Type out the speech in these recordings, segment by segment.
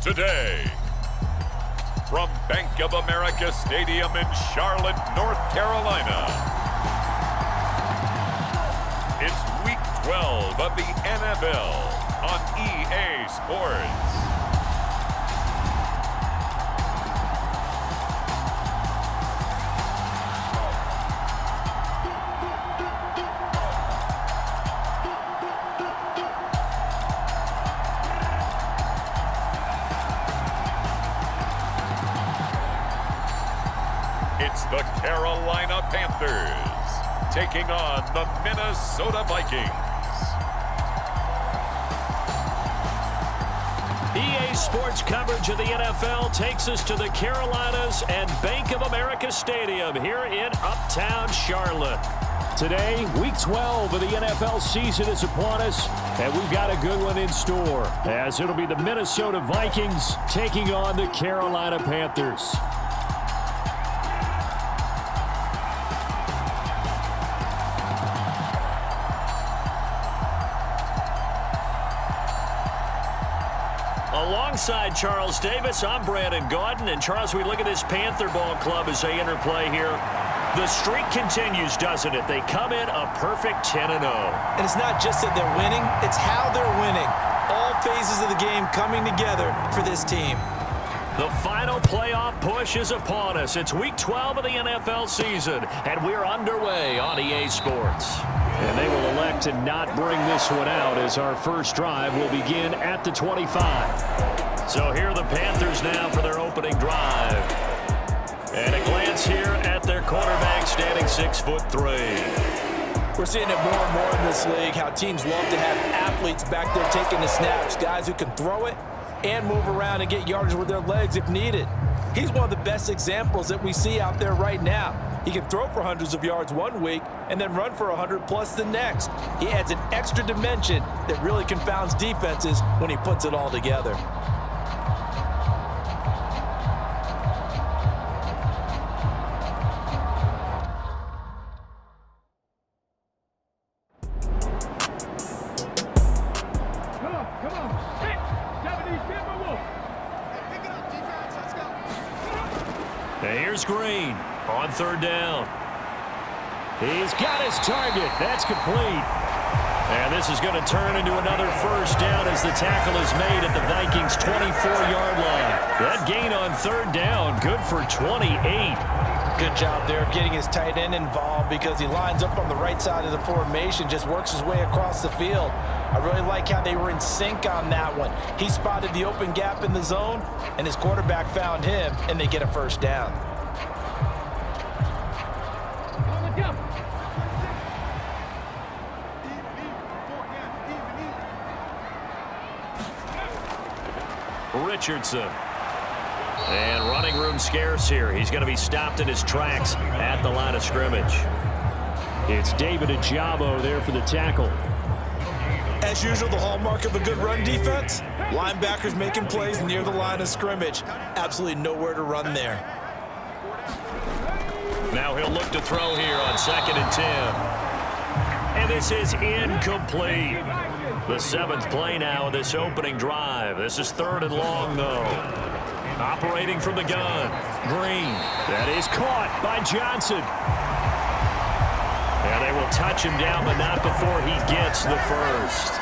today. From Bank of America Stadium in Charlotte, North Carolina, it's Week 12 of the NFL on EA Sports. It's the Carolina Panthers taking on the Minnesota Vikings. EA Sports coverage of the NFL takes us to the Carolinas and Bank of America Stadium here in Uptown Charlotte. Today, Week 12 of the NFL season is upon us, and we've got a good one in store, as it'll be the Minnesota Vikings taking on the Carolina Panthers. Alongside Charles Davis, I'm Brandon Gaudin. And Charles, we look at this Panther ball club as they interplay here. The streak continues, doesn't it? They come in a perfect 10-0. And it's not just that they're winning, it's how they're winning. All phases of the game coming together for this team. The final playoff push is upon us. It's Week 12 of the NFL season, and we're underway on EA Sports. And they will elect to not bring this one out, as our first drive will begin at the 25. So here are the Panthers now for their opening drive. And a glance here at their quarterback, standing 6'3". We're seeing it more and more in this league, how teams love to have athletes back there taking the snaps, guys who can throw it and move around and get yardage with their legs if needed. He's one of the best examples that we see out there right now. He can throw for hundreds of yards one week and then run for 100+ the next. He adds an extra dimension that really confounds defenses when he puts it all together. Here's Green on third down. He's got his target. That's complete. And this is going to turn into another first down as the tackle is made at the Vikings' 24-yard line. That gain on third down, good for 28. Good job there of getting his tight end involved, because he lines up on the right side of the formation, just works his way across the field. I really like how they were in sync on that one. He spotted the open gap in the zone, and his quarterback found him, and they get a first down. Richardson. And running room scarce here. He's going to be stopped in his tracks at the line of scrimmage. It's David Ajabo there for the tackle. As usual, the hallmark of a good run defense, linebackers making plays near the line of scrimmage. Absolutely nowhere to run there. Now he'll look to throw here on 2nd and 10. And this is incomplete. The 7th play now of this opening drive. This is 3rd and long, though. Operating from the gun, Green. That is caught by Johnson. And they will touch him down, but not before he gets the first.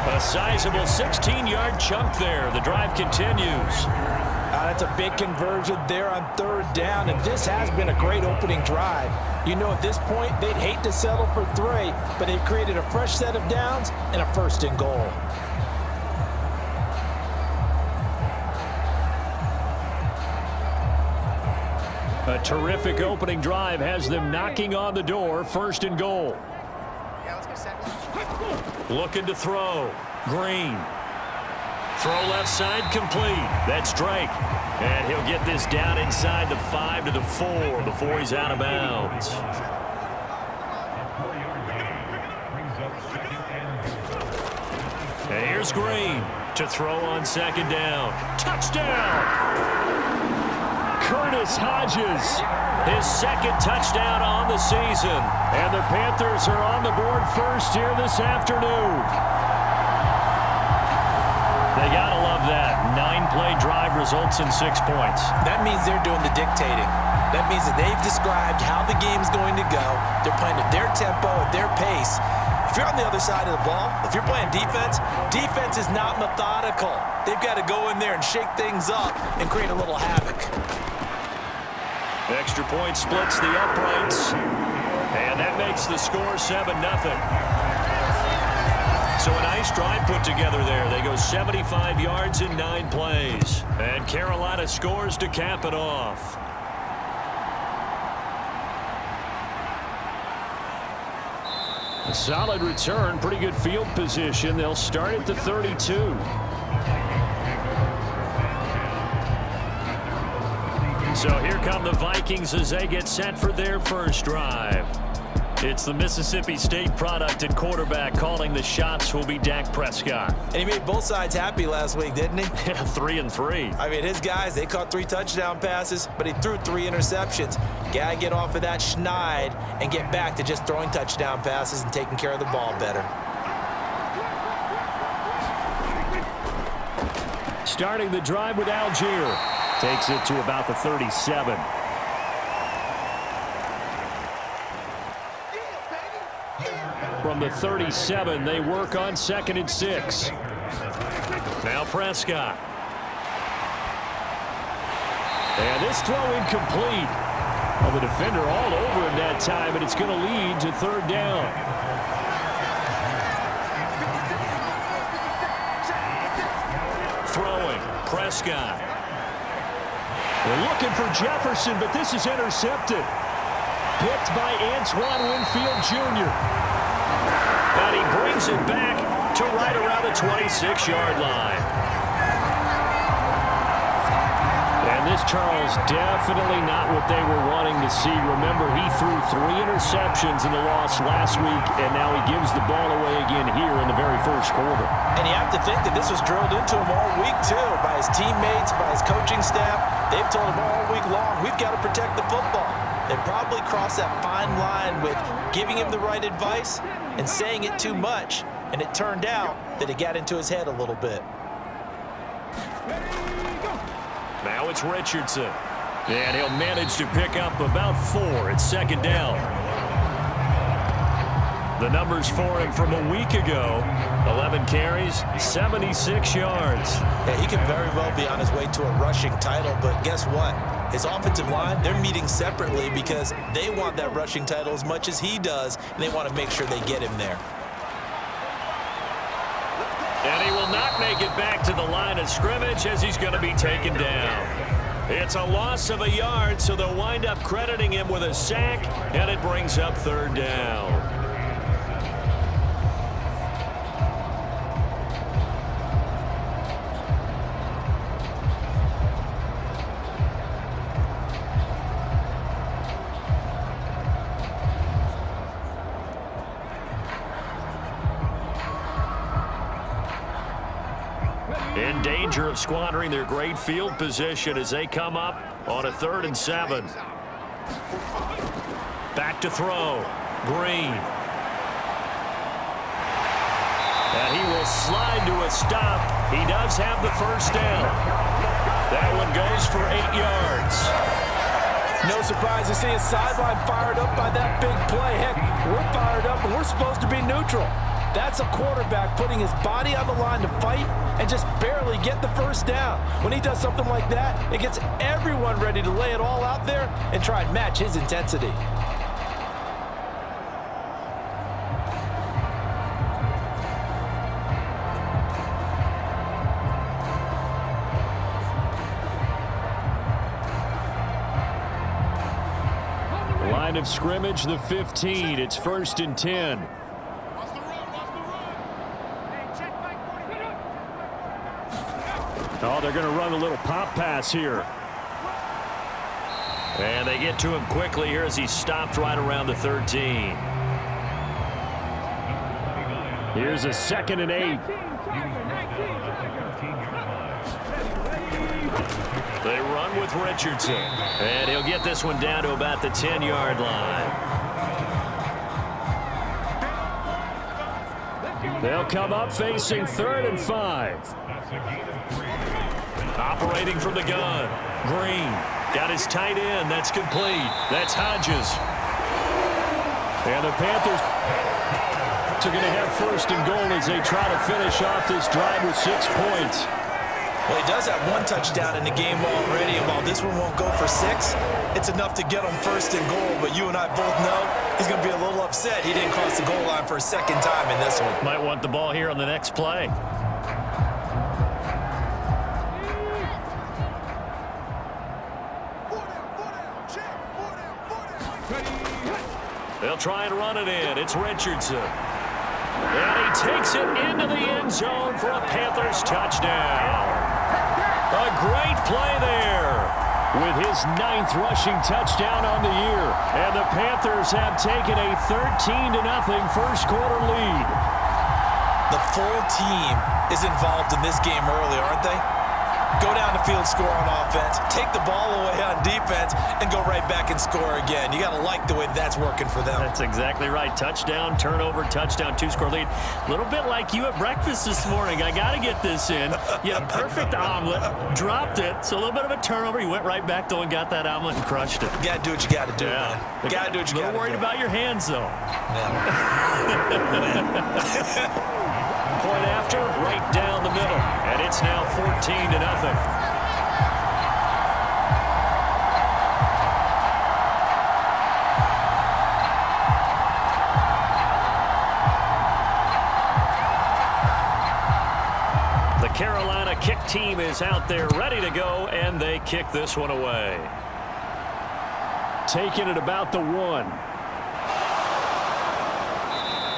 A sizable 16-yard chunk there. The drive continues. That's a big conversion there on 3rd down, and this has been a great opening drive. You know, at this point, they'd hate to settle for 3, but they've created a fresh set of downs and a 1st and goal. A terrific opening drive has them knocking on the door. 1st and goal. Looking to throw. Green. Throw left side complete. That's Drake. And he'll get this down inside the 5 to the 4 before he's out of bounds. And here's Green to throw on 2nd down. Touchdown! Curtis Hodges. His 2nd touchdown on the season. And the Panthers are on the board first here this afternoon. They got to love that. 9 play drive results in 6 points. That means they're doing the dictating. That means that they've described how the game's going to go. They're playing at their tempo, at their pace. If you're on the other side of the ball, if you're playing defense, defense is not methodical. They've got to go in there and shake things up and create a little havoc. Extra point splits the uprights. And that makes the score 7-0. So a nice drive put together there. They go 75 yards in 9 plays. And Carolina scores to cap it off. A solid return, pretty good field position. They'll start at the 32. So here come the Vikings as they get set for their first drive. It's the Mississippi State product at quarterback. Calling the shots will be Dak Prescott. And he made both sides happy last week, didn't he? Yeah, 3 and 3. I mean, his guys, they caught 3 touchdown passes, but he threw 3 interceptions. Got to get off of that schneid and get back to just throwing touchdown passes and taking care of the ball better. Starting the drive with Algier. Takes it to about the 37. From the 37, they work on 2nd and 6. Now Prescott. And this throw incomplete. Well, the defender all over him that time, and it's going to lead to 3rd down. Throwing, Prescott. They're looking for Jefferson, but this is intercepted. Picked by Antoine Winfield Jr. And he brings it back to right around the 26-yard line. And this, Charles, definitely not what they were wanting to see. Remember, he threw 3 interceptions in the loss last week, and now he gives the ball away again here in the very first quarter. And you have to think that this was drilled into him all week, too, by his teammates, by his coaching staff. They've told him all week long, we've got to protect the football. They probably crossed that fine line with giving him the right advice and saying it too much, and it turned out that it got into his head a little bit. Now it's Richardson. And he'll manage to pick up about 4 at 2nd down. The numbers for him from a week ago: 11 carries, 76 yards. Yeah, he could very well be on his way to a rushing title, but guess what? His offensive line, they're meeting separately because they want that rushing title as much as he does, and they want to make sure they get him there. And he will not make it back to the line of scrimmage as he's going to be taken down. It's a loss of a yard, so they'll wind up crediting him with a sack, and it brings up 3rd down. In danger of squandering their great field position as they come up on a 3rd and 7. Back to throw. Green. And he will slide to a stop. He does have the first down. That one goes for 8 yards. No surprise to see his sideline fired up by that big play. Heck, we're fired up, and we're supposed to be neutral. That's a quarterback putting his body on the line to fight and just barely get the first down. When he does something like that, it gets everyone ready to lay it all out there and try and match his intensity. Line of scrimmage, the 15. It's 1st and 10. Oh, they're going to run a little pop pass here. And they get to him quickly here as he's stopped right around the 13. Here's a 2nd and 8. They run with Richardson. And he'll get this one down to about the 10-yard line. They'll come up facing 3rd and 5. Operating from the gun. Green got his tight end. That's complete. That's Hodges. And the Panthers are going to have 1st and goal as they try to finish off this drive with 6 points. Well, he does have 1 touchdown in the game already, and while this one won't go for 6, it's enough to get him 1st and goal. But you and I both know he's going to be a little upset he didn't cross the goal line for a 2nd time in this one. Might want the ball here on the next play. They'll try and run it in. It's Richardson. And he takes it into the end zone for a Panthers touchdown. A great play there. With his 9th rushing touchdown on the year. And the Panthers have taken a 13-0 first quarter lead. The full team is involved in this game early, aren't they? Go down the field, score on offense, take the ball away on defense, and go right back and score again. You got to like the way that's working for them. That's exactly right. Touchdown, turnover, touchdown, 2-score lead. A little bit like you at breakfast this morning. I got to get this in. You had a perfect omelet, dropped it, so a little bit of a turnover. You went right back, though, and got that omelet and crushed it. You got to do what you got to do, man. You got to do what you got to do. A little worried about your hands, though. Yeah. Point after, right down the middle. And it's now 14-0. The Carolina kick team is out there ready to go, and they kick this one away. Taking it about the 1.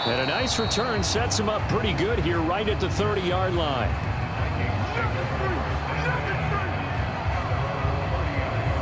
And a nice return sets him up pretty good here right at the 30-yard line.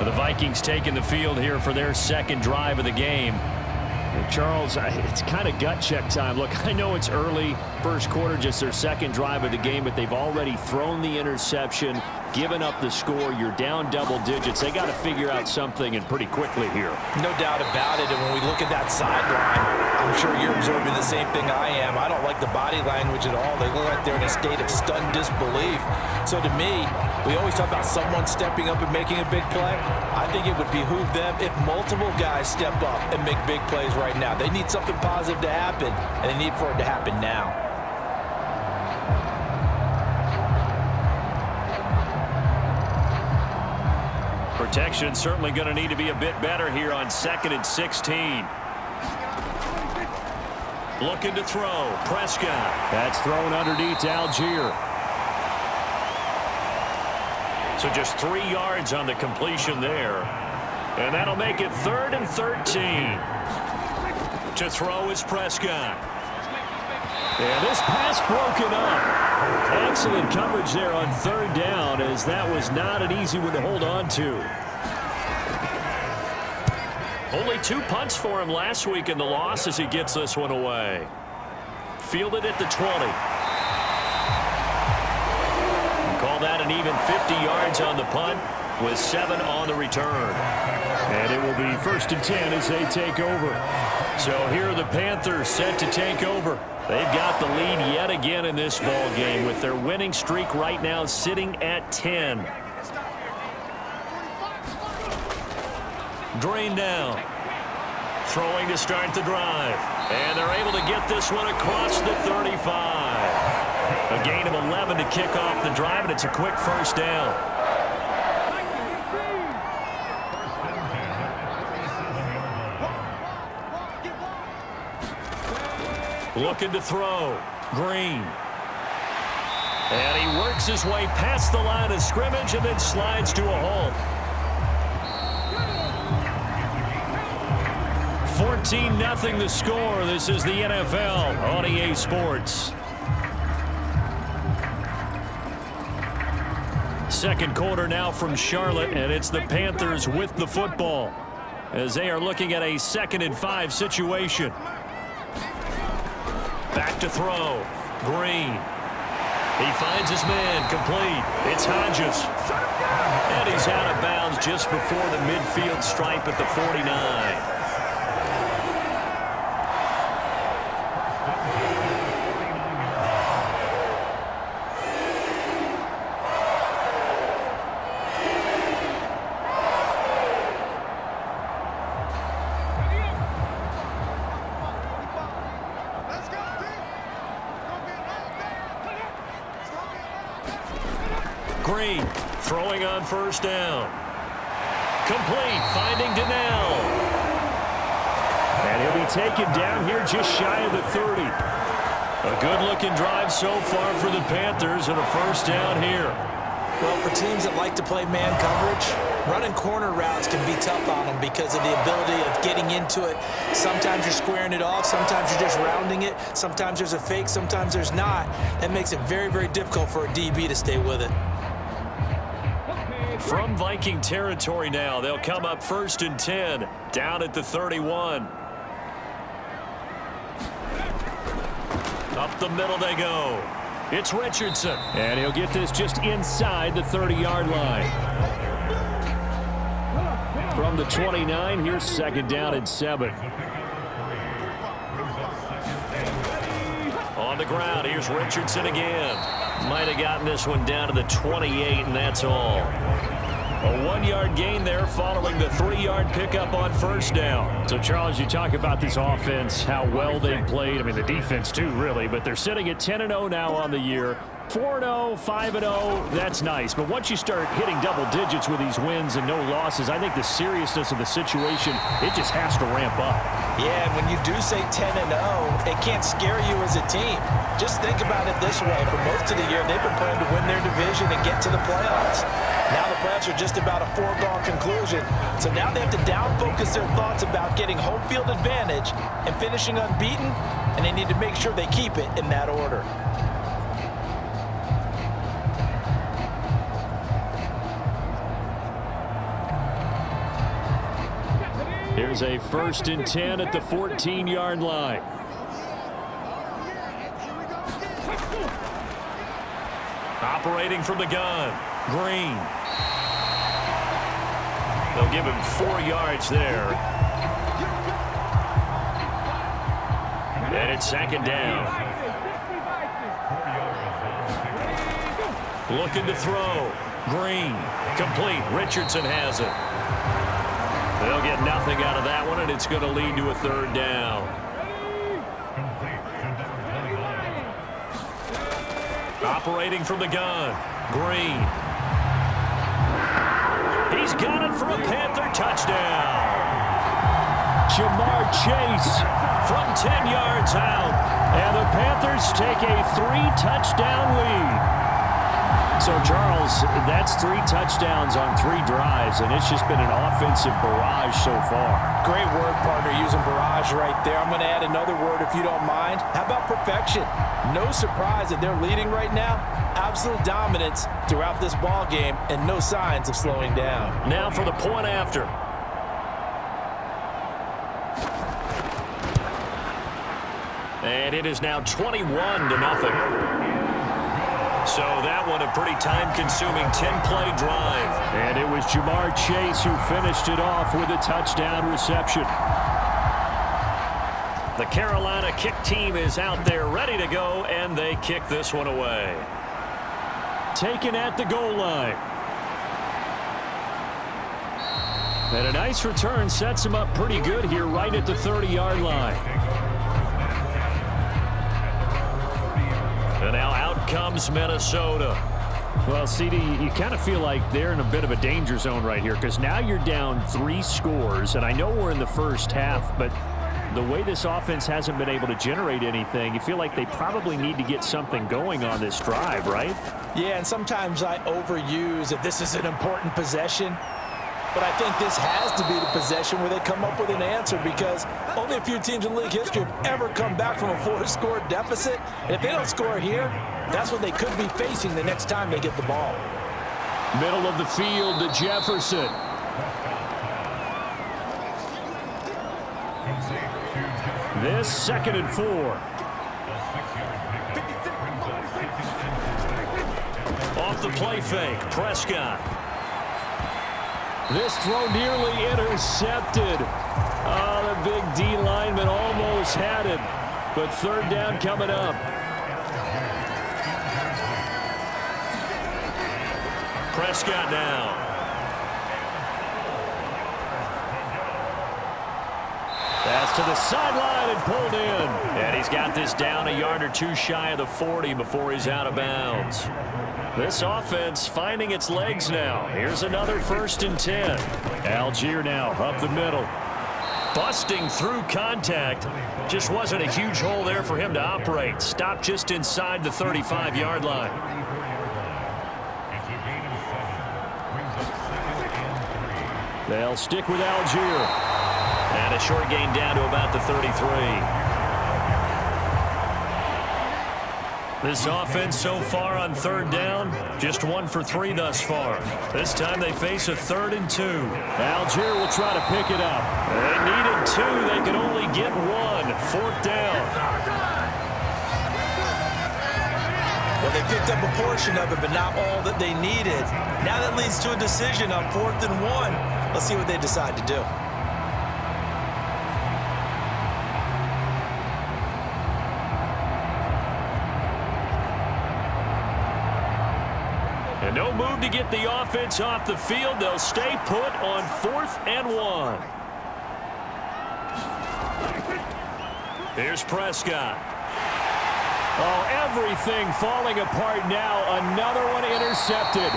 The Vikings taking the field here for their 2nd drive of the game. And Charles, it's kind of gut check time. Look, I know it's early, first quarter, just their 2nd drive of the game, but they've already thrown the interception, given up the score. You're down double digits. They got to figure out something, and pretty quickly here. No doubt about it. And when we look at that sideline, I'm sure you're observing the same thing I am. I don't like the body language at all. They look like they're in a state of stunned disbelief. So to me, we always talk about someone stepping up and making a big play. I think it would behoove them if multiple guys step up and make big plays right now. They need something positive to happen, and they need for it to happen now. Protection certainly going to need to be a bit better here on 2nd and 16. Looking to throw. Prescott. That's thrown underneath to Algier. So just 3 yards on the completion there. And that'll make it 3rd and 13. To throw is Prescott. And this pass broken up. Excellent coverage there on 3rd down, as that was not an easy one to hold on to. Only 2 punts for him last week in the loss as he gets this one away. Fielded at the 20. Call that an even 50 yards on the punt with 7 on the return. And it will be 1st and 10 as they take over. So here are the Panthers set to take over. They've got the lead yet again in this ball game with their winning streak right now sitting at 10. Green down. Throwing to start the drive. And they're able to get this one across the 35. A gain of 11 to kick off the drive, and it's a quick 1st down. Looking to throw. Green. And he works his way past the line of scrimmage and then slides to a halt. 14-0 the score. This is the NFL on EA Sports. 2nd quarter now from Charlotte, and it's the Panthers with the football as they are looking at a 2nd and 5 situation. Back to throw. Green. He finds his man. Complete. It's Hodges. And he's out of bounds just before the midfield stripe at the 49. Green throwing on first down. Complete, finding Donnell. And he'll be taken down here just shy of the 30. A good-looking drive so far for the Panthers and a first down here. Well, for teams that like to play man coverage, running corner routes can be tough on them because of the ability of getting into it. Sometimes you're squaring it off. Sometimes you're just rounding it. Sometimes there's a fake. Sometimes there's not. That makes it very, very difficult for a DB to stay with it. From Viking territory now, they'll come up 1st and 10, down at the 31. Up the middle they go. It's Richardson. And he'll get this just inside the 30-yard line. From the 29, here's 2nd down and 7. On the ground, here's Richardson again. Might have gotten this one down to the 28, and that's all. A 1-yard gain there following the 3-yard pickup on first down. So, Charles, you talk about this offense, how well they played. I mean, the defense, too, really. But they're sitting at 10-0 now on the year. 4-0, 5-0, that's nice. But once you start hitting double digits with these wins and no losses, I think the seriousness of the situation, it just has to ramp up. Yeah, and when you do say 10-0, it can't scare you as a team. Just think about it this way. For most of the year, they've been playing to win their division and get to the playoffs. Now the playoffs are just about a foregone conclusion. So now they have to down-focus their thoughts about getting home field advantage and finishing unbeaten, and they need to make sure they keep it in that order. Here's a 1st and 10 at the 14-yard line. Operating from the gun, Green. They'll give him 4 yards there. And it's 2nd down. Looking to throw. Green. Complete. Richardson has it. They'll get nothing out of that one, and it's going to lead to a 3rd down. Operating from the gun, Green. He's got it for a Panther touchdown. Jamar Chase From 10 yards out. And the Panthers take a 3-touchdown lead. So, Charles, that's 3 touchdowns on 3 drives, and it's just been an offensive barrage so far. Great word, partner, using barrage right there. I'm going to add another word if you don't mind. How about perfection? No surprise that they're leading right now. Absolute dominance throughout this ball game and no signs of slowing down. Now for the point after. And it is now 21-0. So that one a pretty time-consuming 10-play drive. And it was Jamar Chase who finished it off with a touchdown reception. The Carolina kick team is out there ready to go, and they kick this one away. Taken at the goal line. And a nice return sets him up pretty good here right at the 30-yard line. And now out comes Minnesota. Well, CD, you kind of feel like they're in a bit of a danger zone right here because now you're down 3 scores, and I know we're in the first half, but the way this offense hasn't been able to generate anything, you feel like they probably need to get something going on this drive, right? Yeah, and sometimes I overuse that this is an important possession. But I think this has to be the possession where they come up with an answer because only a few teams in league history have ever come back from a 4-score deficit. And if they don't score here, that's what they could be facing the next time they get the ball. Middle of the field to Jefferson. This 2nd and 4. Off the play fake, Prescott. This throw nearly intercepted. Oh, the big D lineman almost had it. But 3rd down coming up. Prescott now. Pass to the sideline and pulled in. And he's got this down a yard or two shy of the 40 before he's out of bounds. This offense finding its legs now. Here's another 1st and 10. Algier now up the middle. Busting through contact. Just wasn't a huge hole there for him to operate. Stopped just inside the 35-yard line. They'll stick with Algier. And a short gain down to about the 33. This offense so far on 3rd down, just 1 for 3 thus far. This time they face a 3rd and 2. Algier will try to pick it up. They needed 2. They could only get 1. 4th down. Well, they picked up a portion of it, but not all that they needed. Now that leads to a decision on 4th and 1. Let's see what they decide to do. And no move to get the offense off the field. They'll stay put on 4th and 1. Here's Prescott. Oh, everything falling apart now. Another one intercepted.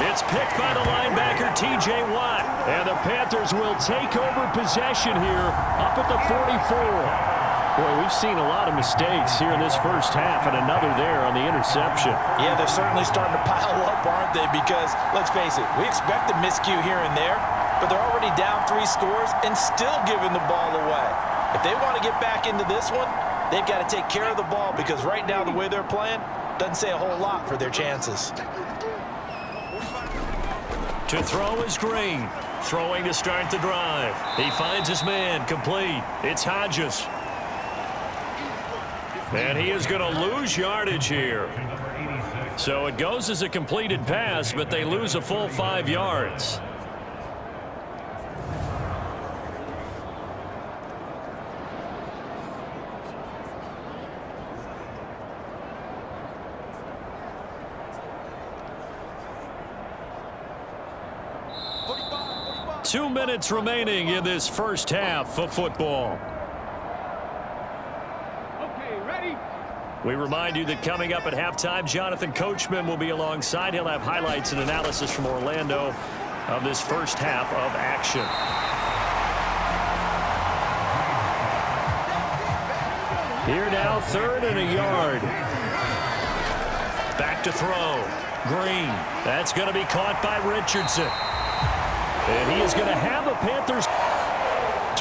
It's picked by the linebacker, T.J. Watt. And the Panthers will take over possession here up at the 44. Boy, we've seen a lot of mistakes here in this first half, and another there on the interception. Yeah, they're certainly starting to pile up, aren't they? Because, let's face it, we expect a miscue here and there, but they're already down 3 scores and still giving the ball away. If they want to get back into this one, they've got to take care of the ball, because right now the way they're playing doesn't say a whole lot for their chances. To throw is Green. Throwing to start the drive. He finds his man, complete. It's Hodges. And he is going to lose yardage here. So it goes as a completed pass, but they lose a full 5 yards. Two minutes remaining in this first half of football. We remind you that coming up at halftime, Jonathan Coachman will be alongside. He'll have highlights and analysis from Orlando of this first half of action. Here now, 3rd and a yard. Back to throw. Green. That's going to be caught by Richardson. And he is going to have a Panthers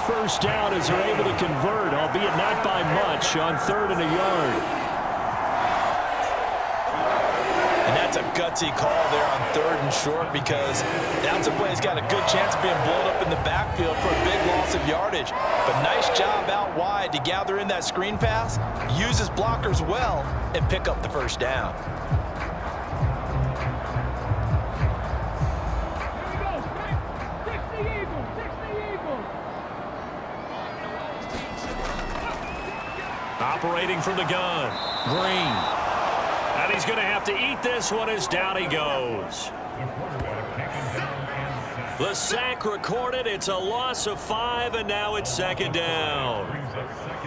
first down as they're able to convert, albeit not by much, on 3rd and a yard. And that's a gutsy call there on 3rd and short, because that's a play that's got a good chance of being blown up in the backfield for a big loss of yardage. But nice job out wide to gather in that screen pass, use his blockers well, and pick up the first down. Operating from the gun. Green. And he's going to have to eat this one as down he goes. The sack recorded. It's a loss of 5, and now it's 2nd down.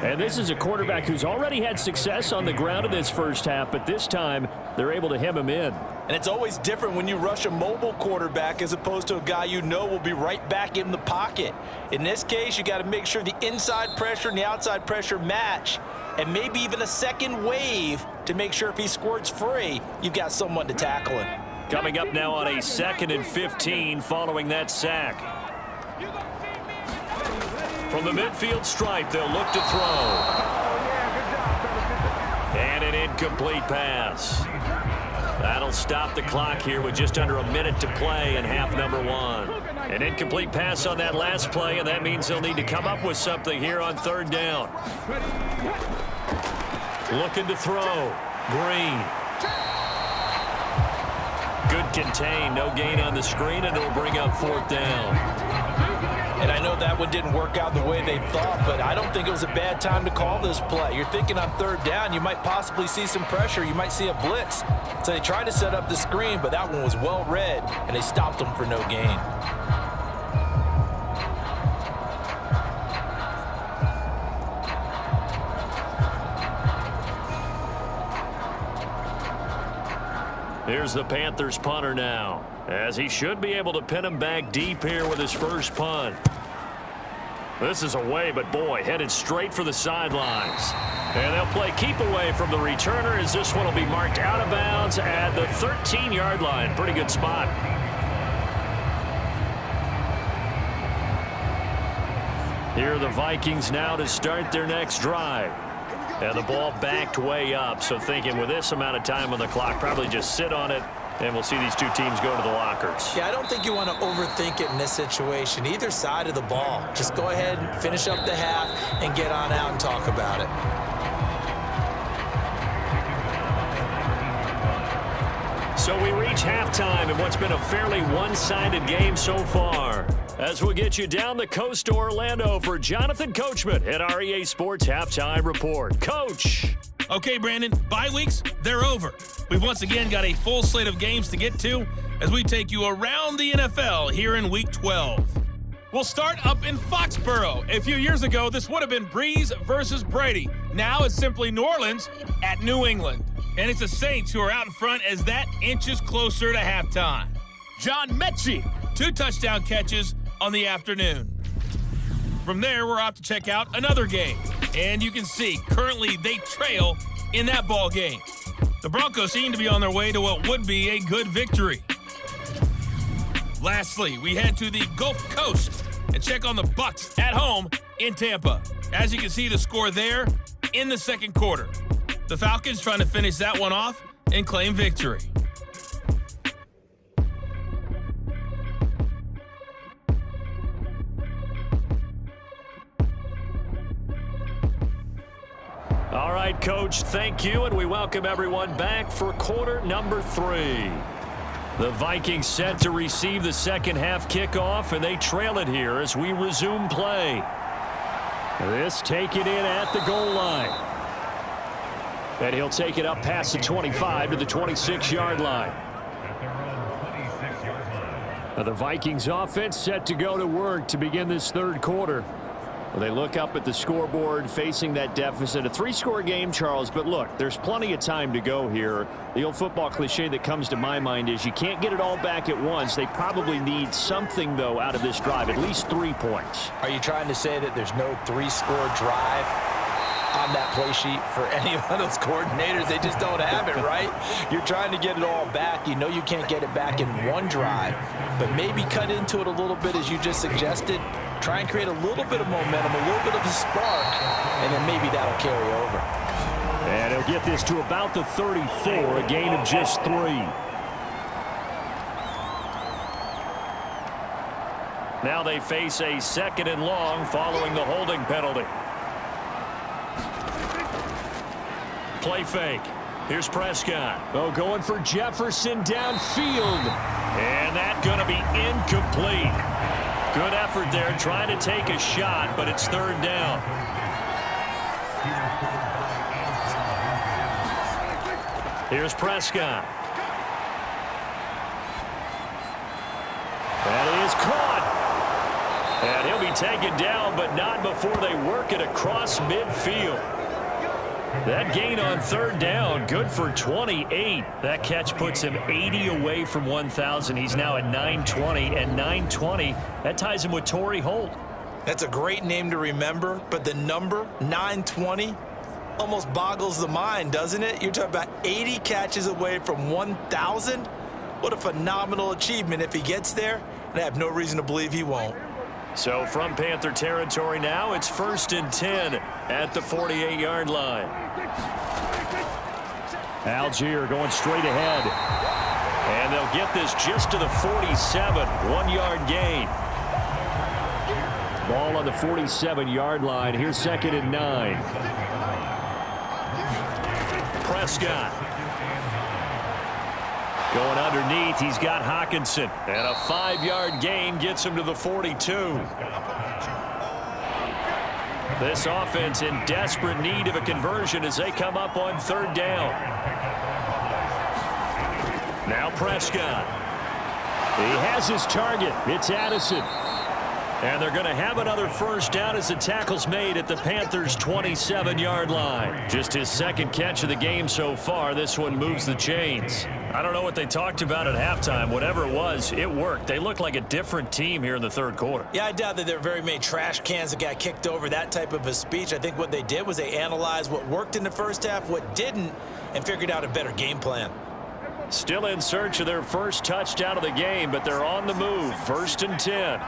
And this is a quarterback who's already had success on the ground in this first half, but this time they're able to hem him in. And it's always different when you rush a mobile quarterback as opposed to a guy you know will be right back in the pocket. In this case, you got to make sure the inside pressure and the outside pressure match, and maybe even a second wave to make sure if he squirts free, you've got someone to tackle him. Coming up now on a 2nd and 15 following that sack. From the midfield stripe, they'll look to throw. And an incomplete pass. That'll stop the clock here with just under a minute to play in half number 1. An incomplete pass on that last play, and that means they'll need to come up with something here on 3rd down. Looking to throw. Green. Good contain. No gain on the screen, and it'll bring up 4th down. And I know that one didn't work out the way they thought, but I don't think it was a bad time to call this play. You're thinking on 3rd down, you might possibly see some pressure. You might see a blitz. So they tried to set up the screen, but that one was well read, and they stopped them for no gain. Here's the Panthers punter now, as he should be able to pin him back deep here with his first punt. This is away, but boy, headed straight for the sidelines. And they'll play keep away from the returner as this one will be marked out of bounds at the 13-yard line. Pretty good spot. Here are the Vikings now to start their next drive. And the ball backed way up, so thinking with this amount of time on the clock, probably just sit on it, and we'll see these two teams go to the lockers. Yeah, I don't think you want to overthink it in this situation. Either side of the ball. Just go ahead and finish up the half and get on out and talk about it. So we reach halftime in what's been a fairly one-sided game so far. As we'll get you down the coast to Orlando for Jonathan Coachman at our EA Sports Halftime Report. Coach. Okay, Brandon, bye weeks, they're over. We've once again got a full slate of games to get to as we take you around the NFL here in Week 12. We'll start up in Foxborough. A few years ago, this would have been Breeze versus Brady. Now it's simply New Orleans at New England. And it's the Saints who are out in front as that inches closer to halftime. John Mechie, 2 touchdown catches on the afternoon. From there, we're off to check out another game. And you can see, currently they trail in that ball game. The Broncos seem to be on their way to what would be a good victory. Lastly, we head to the Gulf Coast and check on the Bucs at home in Tampa. As you can see, the score there in the second quarter. The Falcons trying to finish that one off and claim victory. All right, Coach, thank you, and we welcome everyone back for quarter number 3. The Vikings set to receive the second half kickoff, and they trail it here as we resume play. This taken in at the goal line. And he'll take it up past the 25 to the 26-yard line. Now the Vikings offense set to go to work to begin this third quarter. Well, they look up at the scoreboard facing that deficit. A 3-score game, Charles, but look, there's plenty of time to go here. The old football cliche that comes to my mind is you can't get it all back at once. They probably need something, though, out of this drive, at least 3 points. Are you trying to say that there's no 3-score drive on that play sheet for any of those coordinators? They just don't have it, right? You're trying to get it all back. You know you can't get it back in one drive, but maybe cut into it a little bit as you just suggested. Try and create a little bit of momentum, a little bit of a spark, and then maybe that'll carry over. And he'll get this to about the 34, a gain of just 3. Now they face a 2nd and long following the holding penalty. Play fake. Here's Prescott. Oh, going for Jefferson downfield. And that's going to be incomplete. Good effort there, trying to take a shot, but it's 3rd down. Here's Prescott. That is caught. And he'll be taken down, but not before they work it across midfield. That gain on 3rd down, good for 28. That catch puts him 80 away from 1,000. He's now at 920, and 920, that ties him with Torrey Holt. That's a great name to remember, but the number, 920, almost boggles the mind, doesn't it? You're talking about 80 catches away from 1,000? What a phenomenal achievement if he gets there, and I have no reason to believe he won't. So from Panther territory now, it's 1st and 10 at the 48-yard line. Algier going straight ahead. And they'll get this just to the 47, 1-yard gain. Ball on the 47-yard line. Here's 2nd and 9. Prescott. Going underneath, he's got Hawkinson. And a 5-yard gain gets him to the 42. This offense in desperate need of a conversion as they come up on 3rd down. Now Prescott. He has his target. It's Addison. And they're going to have another first down as the tackle's made at the Panthers' 27-yard line. Just his second catch of the game so far. This one moves the chains. I don't know what they talked about at halftime. Whatever it was, it worked. They looked like a different team here in the third quarter. Yeah, I doubt that there were very many trash cans that got kicked over, that type of a speech. I think what they did was they analyzed what worked in the first half, what didn't, and figured out a better game plan. Still in search of their first touchdown of the game, but they're on the move. 1st and 10.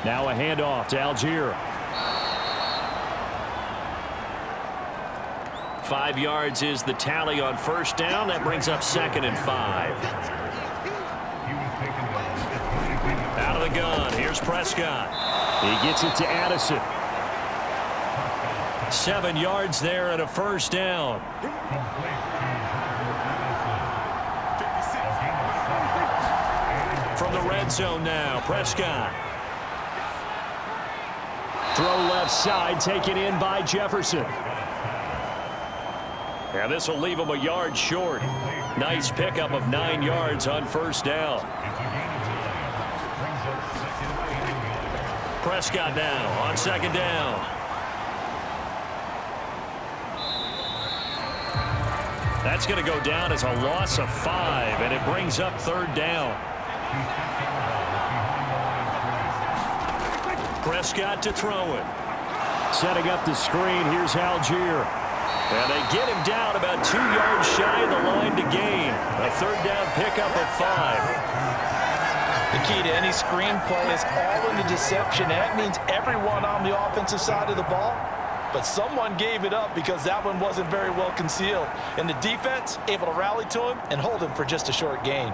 Now a handoff to Algier. 5 yards is the tally on first down. That brings up 2nd and 5. Out of the gun. Here's Prescott. He gets it to Addison. 7 yards there and a first down. From the red zone now, Prescott. Throw left side, taken in by Jefferson. And this will leave him a yard short. Nice pickup of 9 yards on first down. Prescott now on 2nd down. That's going to go down as a loss of 5, and it brings up 3rd down. Prescott to throw it. Setting up the screen, here's Algier. And they get him down about 2 yards shy of the line to gain. A 3rd down pickup of 5. The key to any screen play is all in the deception. That means everyone on the offensive side of the ball. But someone gave it up because that one wasn't very well concealed. And the defense able to rally to him and hold him for just a short gain.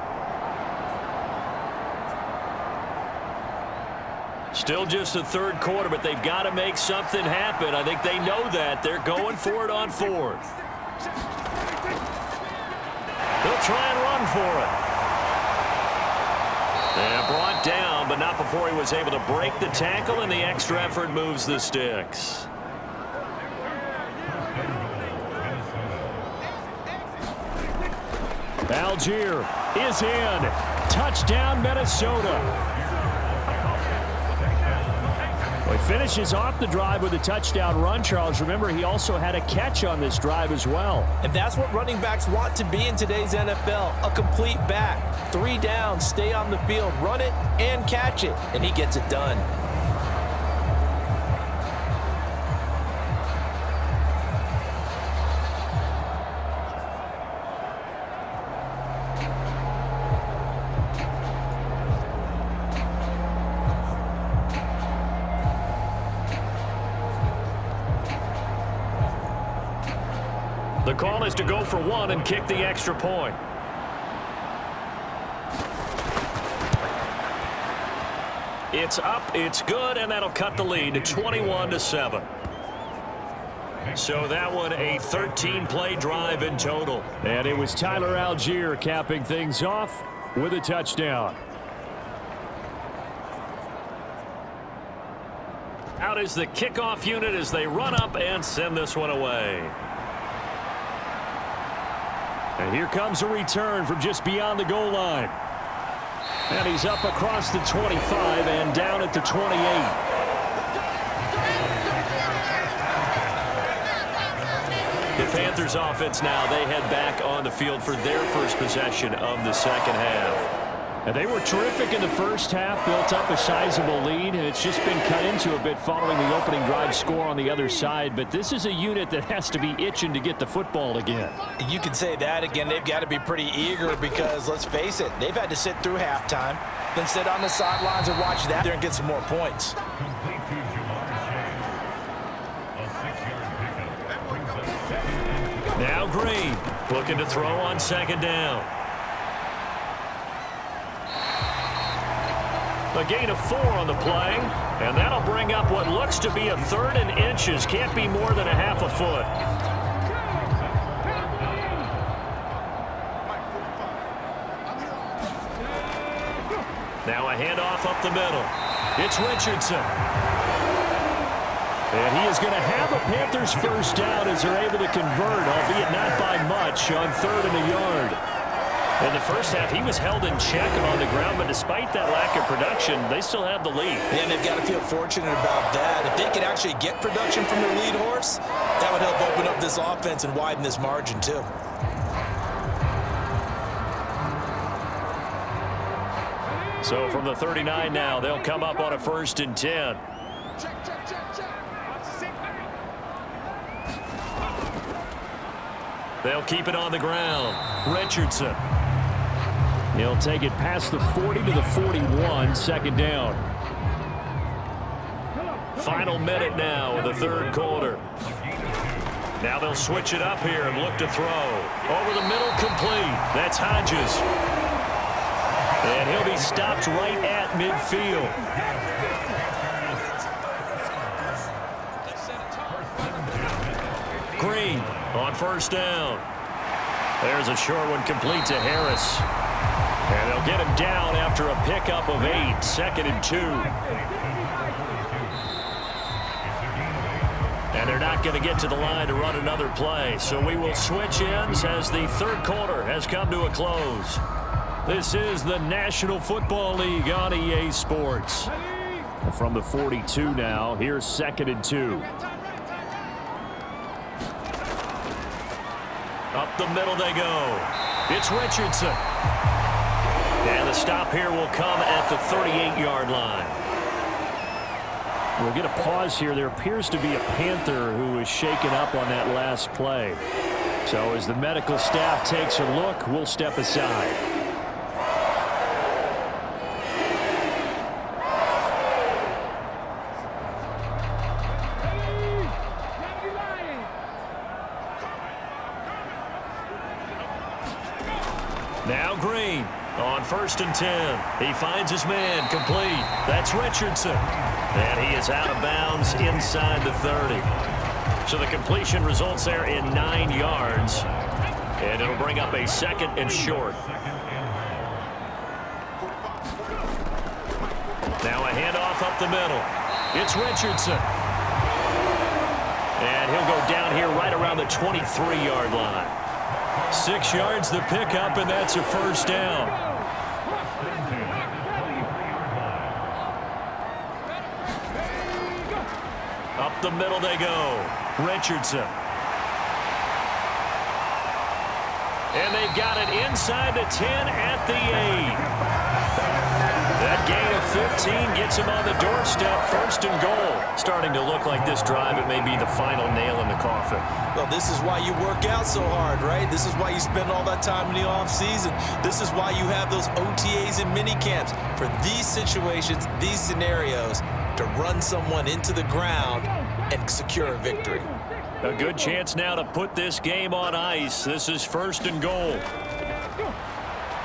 Still just the 3rd quarter, but they've got to make something happen. I think they know that. They're going for it on 4th. They'll try and run for it. And brought down, but not before he was able to break the tackle, and the extra effort moves the sticks. Algier is in. Touchdown, Minnesota. Well, he finishes off the drive with a touchdown run, Charles. Remember, he also had a catch on this drive as well. And that's what running backs want to be in today's NFL, a complete back. 3 downs, stay on the field, run it, and catch it. And he gets it done. The call is to go for 1 and kick the extra point. It's up, it's good, and that'll cut the lead to 21-7. So that one a 13-play drive in total. And it was Tyler Algier capping things off with a touchdown. Out is the kickoff unit as they run up and send this one away. And here comes a return from just beyond the goal line. And he's up across the 25 and down at the 28. The Panthers offense now, they head back on the field for their first possession of the second half. And they were terrific in the first half, built up a sizable lead, and it's just been cut into a bit following the opening drive score on the other side. But this is a unit that has to be itching to get the football again. You can say that again. They've got to be pretty eager because, let's face it, they've had to sit through halftime, then sit on the sidelines and watch that there and get some more points. Now Green looking to throw on 2nd down. A gain of 4 on the play, and that'll bring up what looks to be a 3rd and inches. Can't be more than a half a foot. Now a handoff up the middle. It's Richardson. And he is going to have a Panthers first down as they're able to convert, albeit not by much, on 3rd and a yard. In the first half, he was held in check on the ground, but despite that lack of production, they still have the lead. And they've got to feel fortunate about that. If they could actually get production from their lead horse, that would help open up this offense and widen this margin too. So from the 39 now, they'll come up on a 1st and 10. They'll keep it on the ground. Richardson. He'll take it past the 40 to the 41, 2nd down. Final minute now in the 3rd quarter. Now they'll switch it up here and look to throw. Over the middle, complete. That's Hodges. And he'll be stopped right at midfield. Green on 1st down. There's a short one complete to Harris. And they'll get him down after a pickup of 8, 2nd and 2. And they're not going to get to the line to run another play. So we will switch ends as the 3rd quarter has come to a close. This is the National Football League on EA Sports. From the 42 now, here's 2nd and 2. Up the middle they go. It's Richardson. And the stop here will come at the 38-yard line. We'll get a pause here. There appears to be a Panther who is shaken up on that last play. So as the medical staff takes a look, we'll step aside. Now Green on 1st and 10. He finds his man complete. That's Richardson. And he is out of bounds inside the 30. So the completion results there in 9 yards. And it'll bring up a 2nd and short. Now a handoff up the middle. It's Richardson. And he'll go down here right around the 23-yard line. 6 yards the pickup, and that's a 1st down. Up the middle they go. Richardson. And they've got it inside the 10 at the 8. That gain of 15 gets him on the doorstep, 1st and goal. Starting to look like this drive, it may be the final nail in the coffin. Well, this is why you work out so hard, right? This is why you spend all that time in the offseason. This is why you have those OTAs and mini camps for these situations, these scenarios, to run someone into the ground and secure a victory. A good chance now to put this game on ice. This is 1st and goal.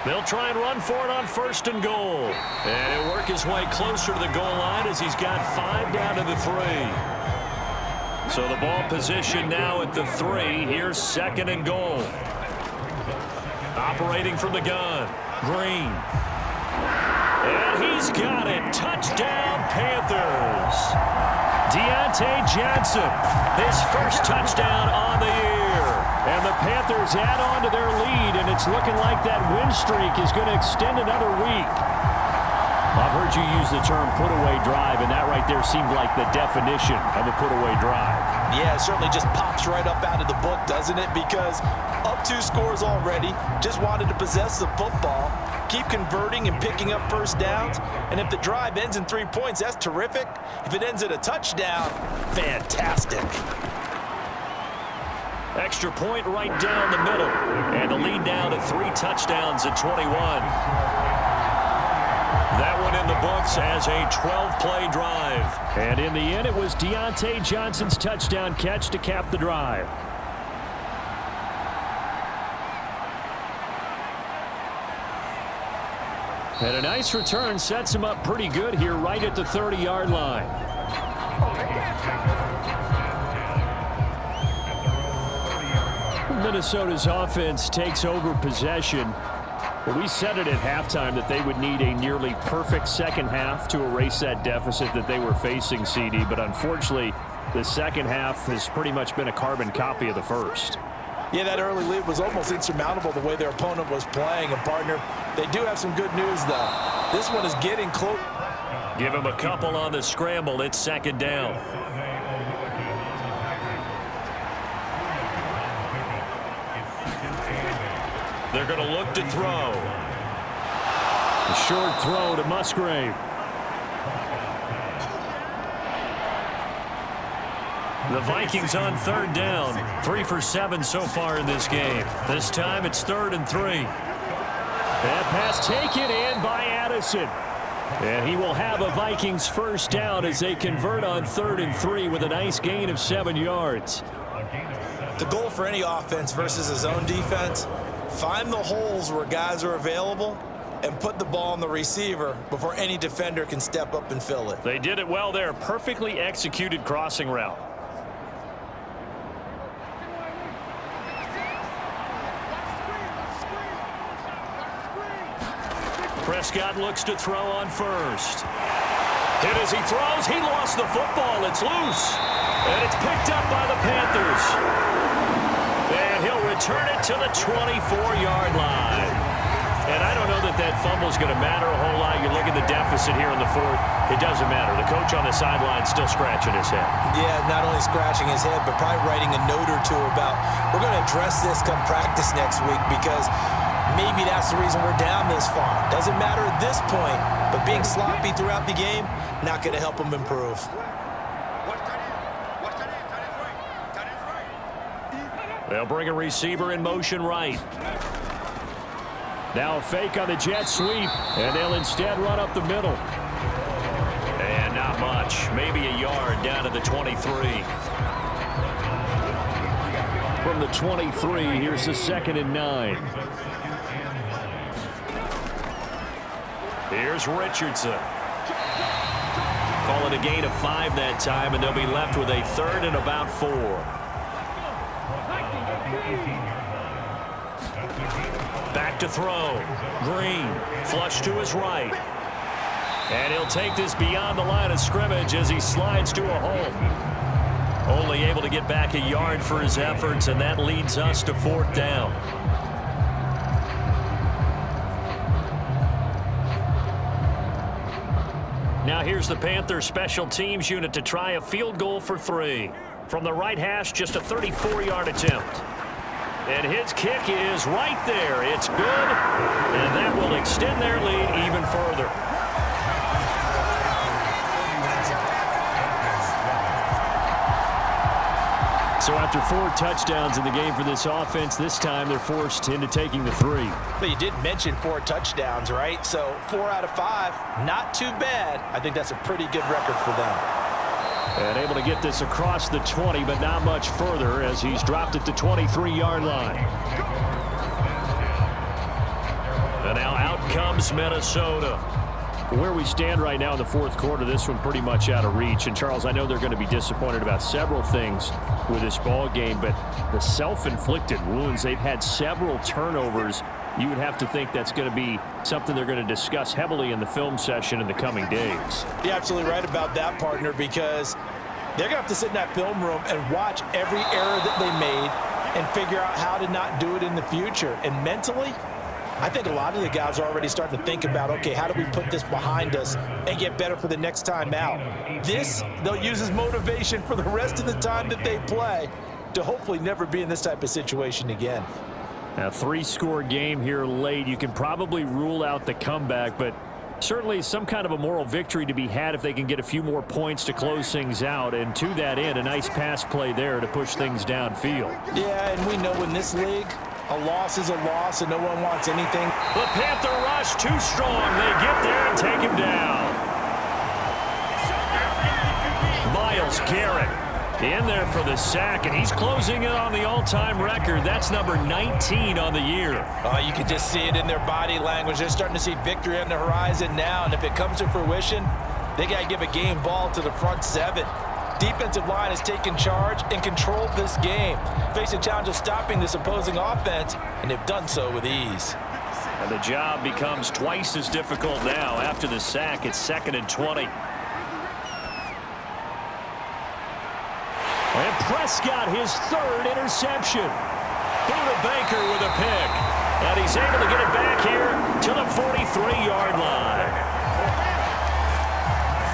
They'll try and run for it on 1st and goal. And he'll work his way closer to the goal line as he's got 5 down to the 3. So the ball position now at the 3. Here's 2nd and goal. Operating from the gun. Green. And he's got it. Touchdown, Panthers. Deontay Johnson, his 1st touchdown on the year. And the Panthers add on to their lead, and it's looking like that win streak is going to extend another week. I've heard you use the term put-away drive, and that right there seemed like the definition of a put-away drive. Yeah, it certainly just pops right up out of the book, doesn't it? Because up 2 scores already, just wanted to possess the football, keep converting and picking up 1st downs, and if the drive ends in 3 points, that's terrific. If it ends in a touchdown, fantastic. Extra point right down the middle. And the lead down to 3 touchdowns at 21. That one in the books as a 12-play drive. And in the end, it was Deontay Johnson's touchdown catch to cap the drive. And a nice return sets him up pretty good here right at the 30-yard line. Minnesota's offense takes over possession. Well, we said it at halftime that they would need a nearly perfect second half to erase that deficit that they were facing, CD. But unfortunately, the second half has pretty much been a carbon copy of the first. Yeah, that early lead was almost insurmountable the way their opponent was playing. And, partner, they do have some good news, though. This one is getting close. Give him a couple on the scramble. It's second down. They're going to look to throw. A short throw to Musgrave. The Vikings on third down. 3 for 7 so far in this game. This time it's 3rd and 3. That pass taken in by Addison. And he will have a Vikings first down as they convert on 3rd and 3 with a nice gain of 7 yards. The goal for any offense versus his own defense, find the holes where guys are available and put the ball on the receiver before any defender can step up and fill it. They did it well there. Perfectly executed crossing route. Prescott looks to throw on first. Hit as he throws. He lost the football. It's loose. And it's picked up by the Panthers. And he'll return it to the 24-yard line. And I don't know that that fumble is going to matter a whole lot. You look at the deficit here in the 4th. It doesn't matter. The coach on the sideline still scratching his head. Yeah, not only scratching his head, but probably writing a note or two about, we're going to address this come practice next week because maybe that's the reason we're down this far. Doesn't matter at this point, but being sloppy throughout the game, not going to help him improve. They'll bring a receiver in motion right. Now a fake on the jet sweep, and they'll instead run up the middle. And not much. Maybe a yard down to the 23. From the 23, here's the 2nd and 9. Here's Richardson. Call it a gain of 5 that time, and they'll be left with a 3rd and about 4. Back to throw. Green. Flush to his right. And he'll take this beyond the line of scrimmage as he slides to a hole. Only able to get back a yard for his efforts, and that leads us to 4th down. Now here's the Panthers special teams unit to try a field goal for 3. From the right hash, just a 34-yard attempt. And his kick is right there. It's good, and that will extend their lead even further. So after 4 touchdowns in the game for this offense, this time they're forced into taking the 3. But you did mention 4 touchdowns, right? So 4 out of 5, not too bad. I think that's a pretty good record for them. And able to get this across the 20, but not much further as he's dropped at the 23-yard line. And now out comes Minnesota. Where we stand right now in the 4th quarter, this one pretty much out of reach. And, Charles, I know they're going to be disappointed about several things with this ball game, but the self-inflicted wounds, they've had several turnovers. You would have to think that's going to be something they're going to discuss heavily in the film session in the coming days. You're absolutely right about that, partner, because they're going to have to sit in that film room and watch every error that they made and figure out how to not do it in the future. And mentally, I think a lot of the guys are already starting to think about, okay, how do we put this behind us and get better for the next time out? This, they'll use as motivation for the rest of the time that they play to hopefully never be in this type of situation again. Now, 3-score game here late. You can probably rule out the comeback, but certainly some kind of a moral victory to be had if they can get a few more points to close things out. And to that end, a nice pass play there to push things downfield. Yeah, and we know in this league, a loss is a loss, and no one wants anything. The Panther rush too strong. They get there and take him down. Myles Garrett in there for the sack, and he's closing in on the all-time record. That's number 19 on the year. You can just see it in their body language. They're starting to see victory on the horizon now, and if it comes to fruition, they got to give a game ball to the front 7. Defensive line has taken charge and controlled this game. Face a challenge of stopping this opposing offense, and they've done so with ease. And the job becomes twice as difficult now. After the sack, it's 2nd and 20. And Prescott, his 3rd interception. Buda Baker with a pick. And he's able to get it back here to the 43-yard line.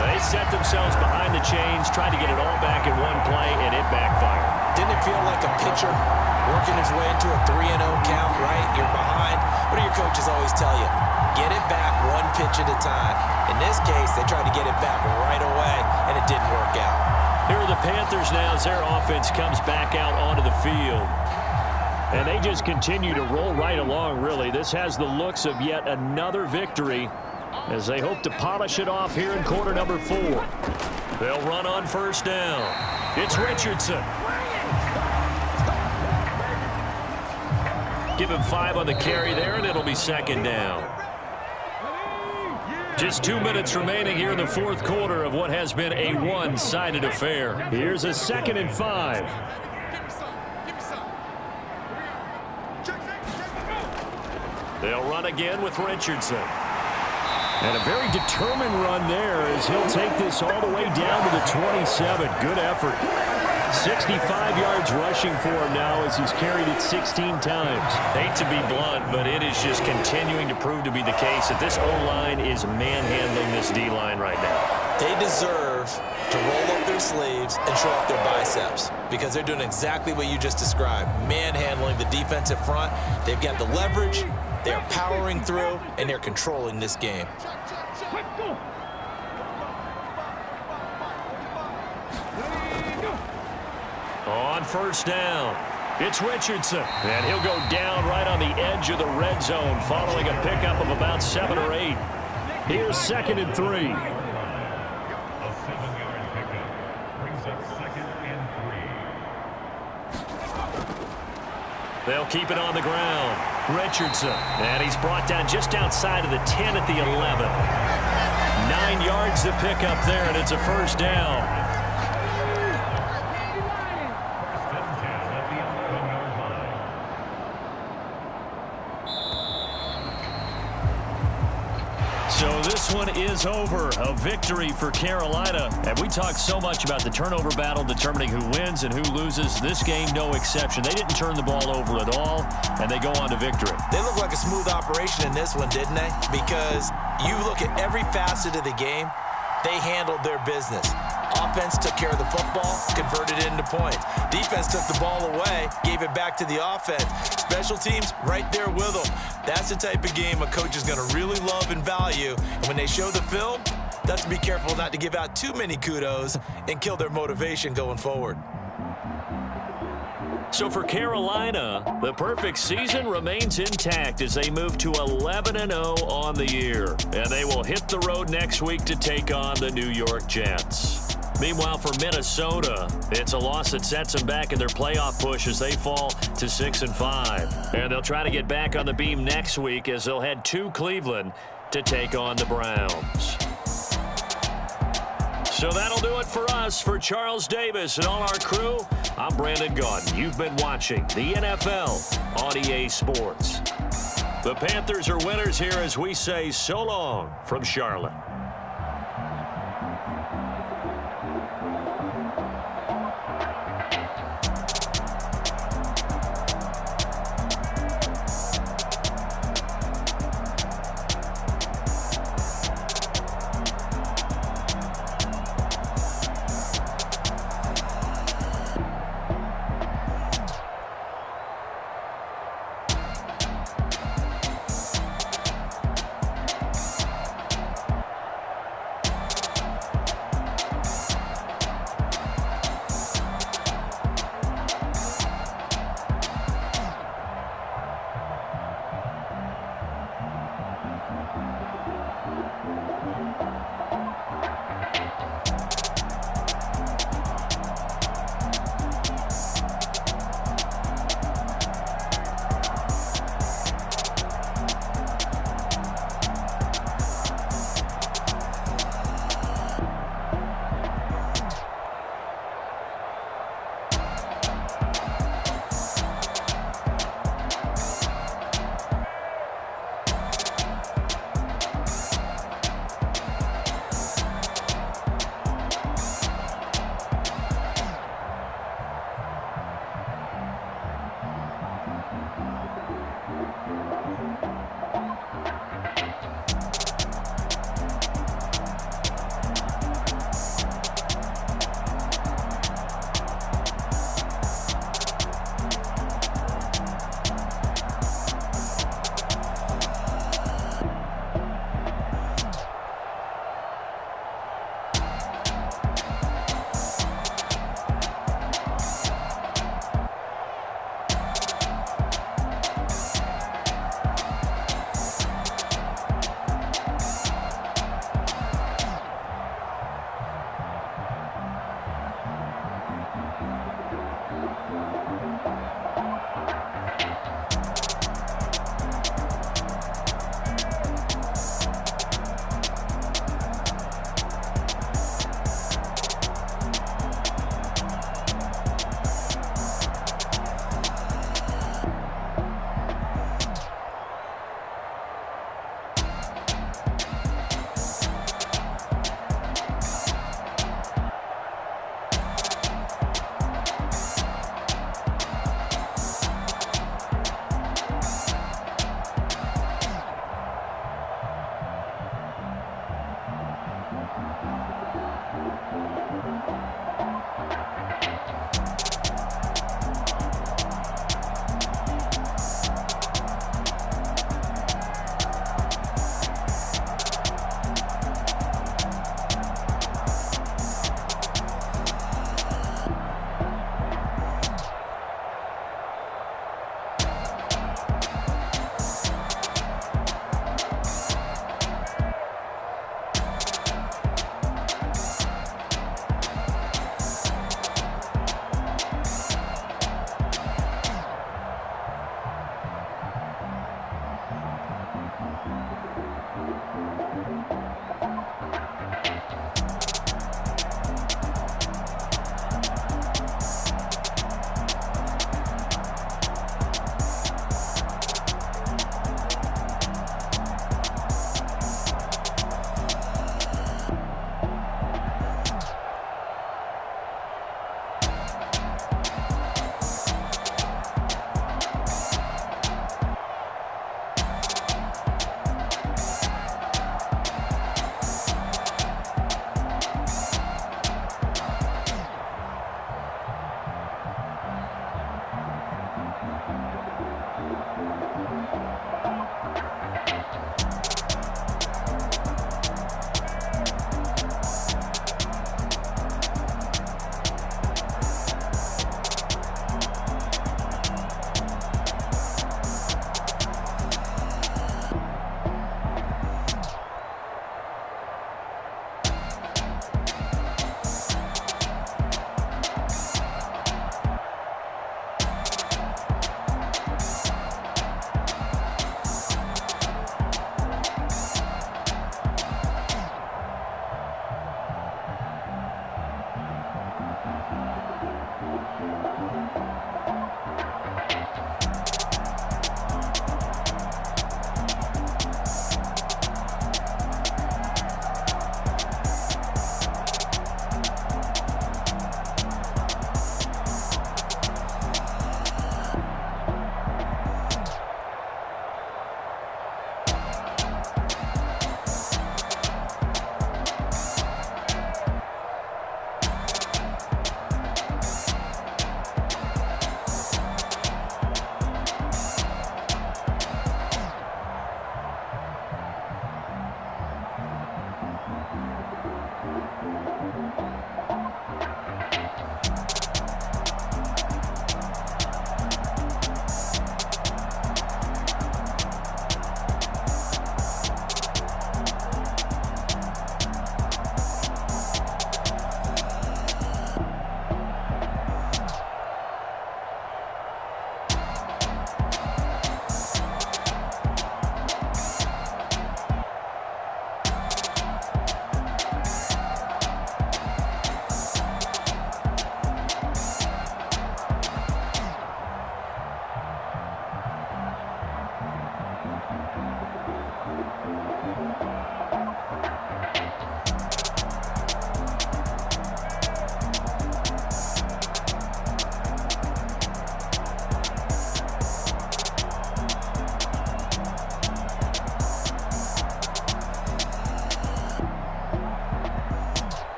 They set themselves behind the chains, tried to get it all back in one play, and it backfired. Didn't it feel like a pitcher working his way into a 3-0 count, right? You're behind. What do your coaches always tell you? Get it back one pitch at a time. In this case, they tried to get it back right away, and it didn't work out. Here are the Panthers now as their offense comes back out onto the field. And they just continue to roll right along, really. This has the looks of yet another victory as they hope to polish it off here in quarter number 4. They'll run on first down. It's Richardson. Give him 5 on the carry there, and it'll be second down. Just 2 minutes remaining here in the fourth quarter of what has been a one-sided affair. Here's a 2nd and 5. They'll run again with Richardson. And a very determined run there as he'll take this all the way down to the 27. Good effort. 65 yards rushing for him now as he's carried it 16 times. Hate to be blunt, but it is just continuing to prove to be the case that this O-line is manhandling this D-line right now. They deserve to roll up their sleeves and show off their biceps because they're doing exactly what you just described, manhandling the defensive front. They've got the leverage, they're powering through, and they're controlling this game. On first down, it's Richardson, and he'll go down right on the edge of the red zone following a pickup of about 7 or 8. Here's 2nd and 3. They'll keep it on the ground. Richardson, and he's brought down just outside of the 10 at the 11. 9 yards to pick up there, and it's a first down. So this one is over. A victory for Carolina. And we talked so much about the turnover battle determining who wins and who loses. This game, no exception. They didn't turn the ball over at all, and they go on to victory. They look like a smooth operation in this one, didn't they? Because you look at every facet of the game, they handled their business. Offense took care of the football, converted it into points. Defense took the ball away, gave it back to the offense. Special teams, right there with them. That's the type of game a coach is going to really love and value. And when they show the film, that's to be careful not to give out too many kudos and kill their motivation going forward. So for Carolina, the perfect season remains intact as they move to 11-0 on the year. And they will hit the road next week to take on the New York Jets. Meanwhile, for Minnesota, it's a loss that sets them back in their playoff push as they fall to 6-5. And they'll try to get back on the beam next week as they'll head to Cleveland to take on the Browns. So that'll do it for us. For Charles Davis and all our crew, I'm Brandon Gaudin. You've been watching the NFL on EA Sports. The Panthers are winners here as we say so long from Charlotte.